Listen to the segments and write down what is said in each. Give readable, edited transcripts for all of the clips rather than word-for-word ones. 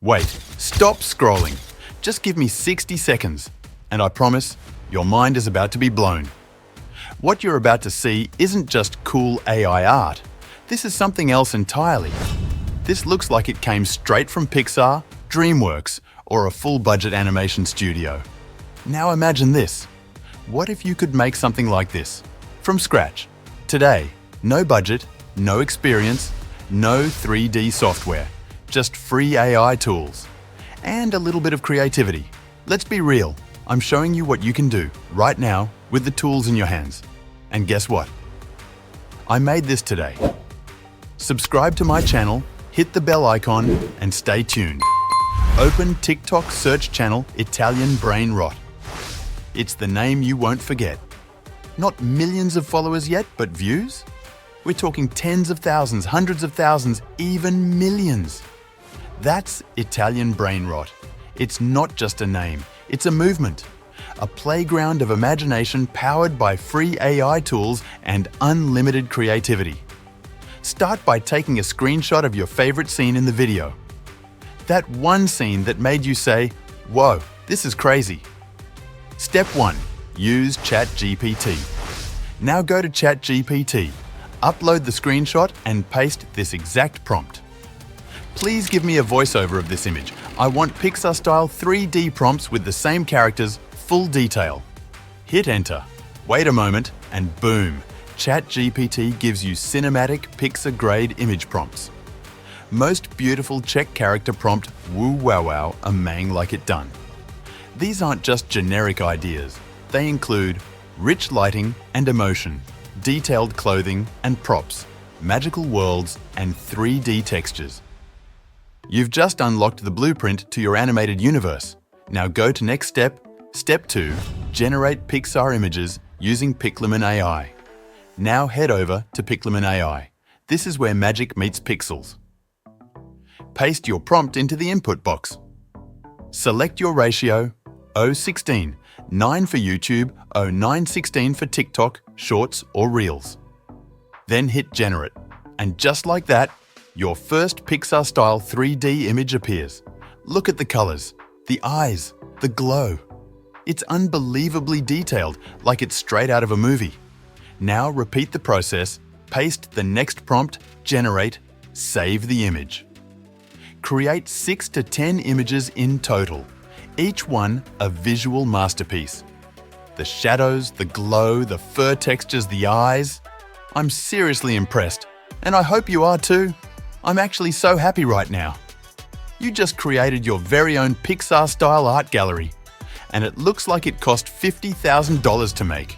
Wait, stop scrolling. Just give me 60 seconds, and I promise your mind is about to be blown. What you're about to see isn't just cool AI art. This is something else entirely. This looks like it came straight from Pixar, DreamWorks, or a full-budget animation studio. Now imagine this. What if you could make something like this? From scratch. Today, no budget, no experience, no 3D software, just free AI tools. And a little bit of creativity. Let's be real, I'm showing you what you can do right now with the tools in your hands. And guess what? I made this today. Subscribe to my channel, hit the bell icon, and stay tuned. Open TikTok search channel Italian Brain Rot. It's the name you won't forget. Not millions of followers yet, but views? We're talking tens of thousands, hundreds of thousands, even millions. That's Italian Brain Rot. It's not just a name, it's a movement. A playground of imagination powered by free AI tools and unlimited creativity. Start by taking a screenshot of your favorite scene in the video. That one scene that made you say, "Whoa, this is crazy." Step 1. Use ChatGPT. Now go to ChatGPT, upload the screenshot and paste this exact prompt. Please give me a voiceover of this image. I want Pixar-style 3D prompts with the same characters, full detail. Hit enter. Wait a moment, and boom, ChatGPT gives you cinematic Pixar-grade image prompts. Most beautiful check character prompt woo wow wow a mang like it done. These aren't just generic ideas. They include rich lighting and emotion, detailed clothing and props, magical worlds and 3D textures. You've just unlocked the blueprint to your animated universe. Now go to next step, Step 2, generate Pixar images using Pixelman AI. Now head over to Pixelman AI. This is where magic meets pixels. Paste your prompt into the input box. Select your ratio, 0:16, 9 for YouTube, 0:9:16 for TikTok, Shorts or Reels. Then hit Generate. And just like that, your first Pixar-style 3D image appears. Look at the colors, the eyes, the glow. It's unbelievably detailed, like it's straight out of a movie. Now repeat the process, paste the next prompt, generate, save the image. Create 6 to 10 images in total, each one a visual masterpiece. The shadows, the glow, the fur textures, the eyes. I'm seriously impressed, and I hope you are too. I'm actually so happy right now. You just created your very own Pixar-style art gallery, and it looks like it cost $50,000 to make.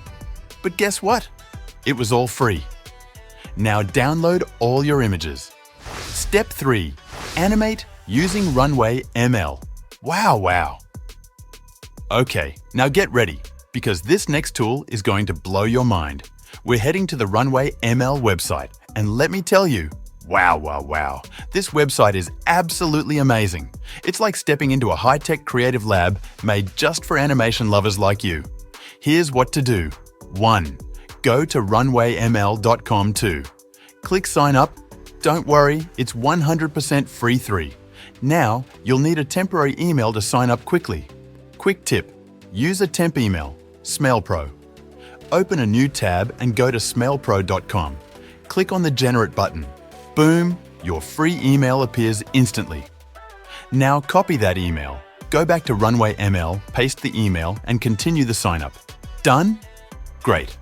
But guess what? It was all free. Now download all your images. Step 3. Animate using Runway ML. Wow. Okay, now get ready, because this next tool is going to blow your mind. We're heading to the Runway ML website, and let me tell you, wow. This website is absolutely amazing. It's like stepping into a high-tech creative lab made just for animation lovers like you. Here's what to do. 1. Go to runwayml.com 2. Click sign up. Don't worry, it's 100% free 3. Now, you'll need a temporary email to sign up quickly. Quick tip, use a temp email, SmellPro. Open a new tab and go to smellpro.com. Click on the Generate button. Boom, your free email appears instantly. Now copy that email, go back to Runway ML, paste the email and continue the sign up. Done? Great.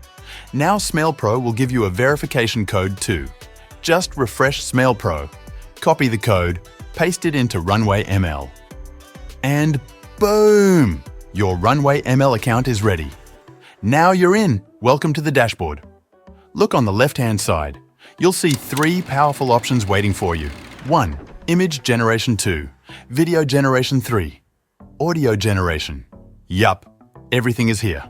Now SmellPro will give you a verification code too. Just refresh SmellPro, copy the code, paste it into Runway ML. And boom! Your Runway ML account is ready. Now you're in. Welcome to the dashboard. Look on the left-hand side. You'll see 3 powerful options waiting for you. 1. Image generation 2. Video generation 3. Audio generation. Yup, everything is here.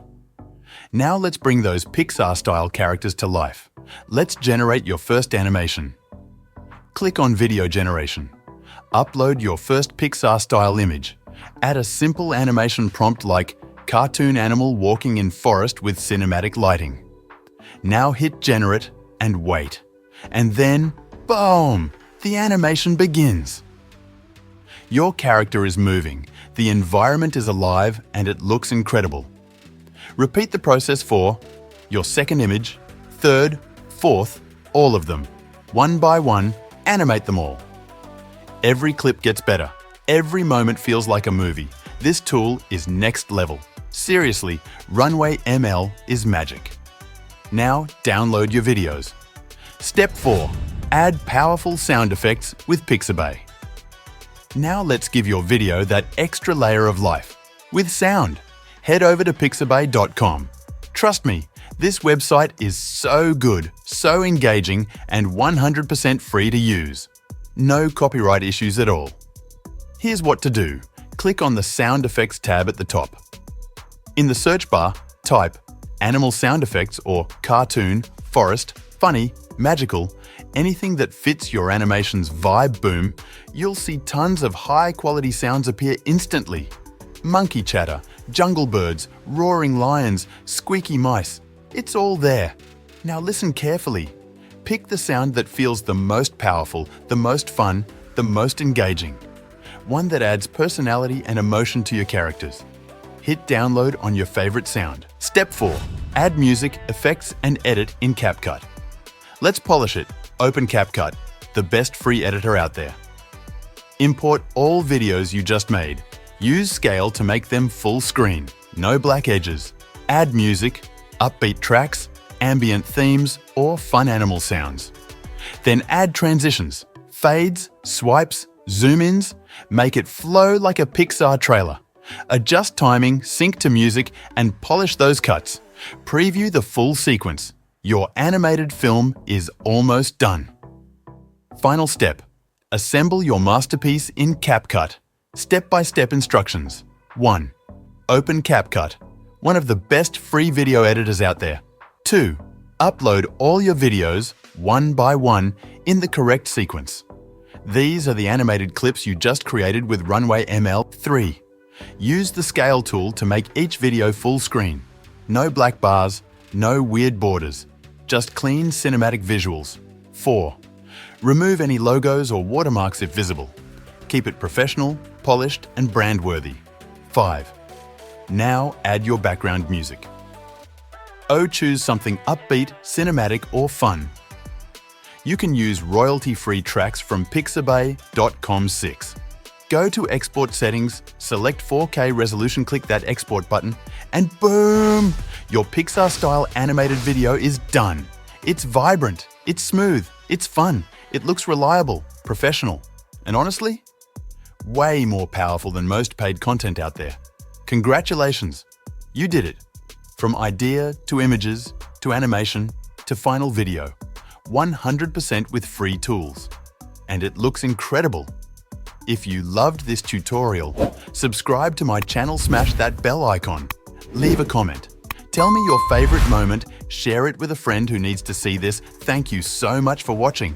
Now let's bring those Pixar-style characters to life. Let's generate your first animation. Click on Video Generation. Upload your first Pixar-style image. Add a simple animation prompt like cartoon animal walking in forest with cinematic lighting. Now hit Generate and wait. And then, boom! The animation begins. Your character is moving, the environment is alive, and it looks incredible. Repeat the process for your second image, third, fourth, all of them. One by one, animate them all. Every clip gets better. Every moment feels like a movie. This tool is next level. Seriously, Runway ML is magic. Now download your videos. Step 4. Add powerful sound effects with Pixabay. Now let's give your video that extra layer of life with sound. Head over to pixabay.com. Trust me, this website is so good, so engaging, and 100% free to use. No copyright issues at all. Here's what to do. Click on the Sound Effects tab at the top. In the search bar, type Animal Sound Effects or Cartoon, Forest, Funny, Magical, anything that fits your animation's vibe boom. You'll see tons of high-quality sounds appear instantly. Monkey chatter, jungle birds, roaring lions, squeaky mice. It's all there. Now listen carefully. Pick the sound that feels the most powerful, the most fun, the most engaging. One that adds personality and emotion to your characters. Hit download on your favorite sound. Step 4. Add music, effects, and edit in CapCut. Let's polish it. Open CapCut, the best free editor out there. Import all videos you just made. Use scale to make them full screen, no black edges. Add music, upbeat tracks, ambient themes, or fun animal sounds. Then add transitions, fades, swipes, zoom-ins. Make it flow like a Pixar trailer. Adjust timing, sync to music, and polish those cuts. Preview the full sequence. Your animated film is almost done. Final step. Assemble your masterpiece in CapCut. Step-by-step instructions. 1. Open CapCut, one of the best free video editors out there. 2. Upload all your videos, one by one, in the correct sequence. These are the animated clips you just created with Runway ML. 3. Use the scale tool to make each video full screen. No black bars, no weird borders, just clean cinematic visuals. 4. Remove any logos or watermarks if visible. Keep it professional, polished, and brand-worthy. 5. Now add your background music. Choose something upbeat, cinematic, or fun. You can use royalty-free tracks from pixabay.com/6. Go to Export Settings, select 4K resolution, click that Export button, and boom! Your Pixar-style animated video is done. It's vibrant, it's smooth, it's fun, it looks reliable, professional, and honestly, way more powerful than most paid content out there. Congratulations! You did it! From idea to images, to animation, to final video. 100% with free tools. And it looks incredible. If you loved this tutorial, subscribe to my channel, smash that bell icon. Leave a comment. Tell me your favorite moment, share it with a friend who needs to see this. Thank you so much for watching.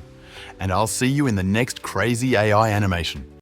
And I'll see you in the next crazy AI animation.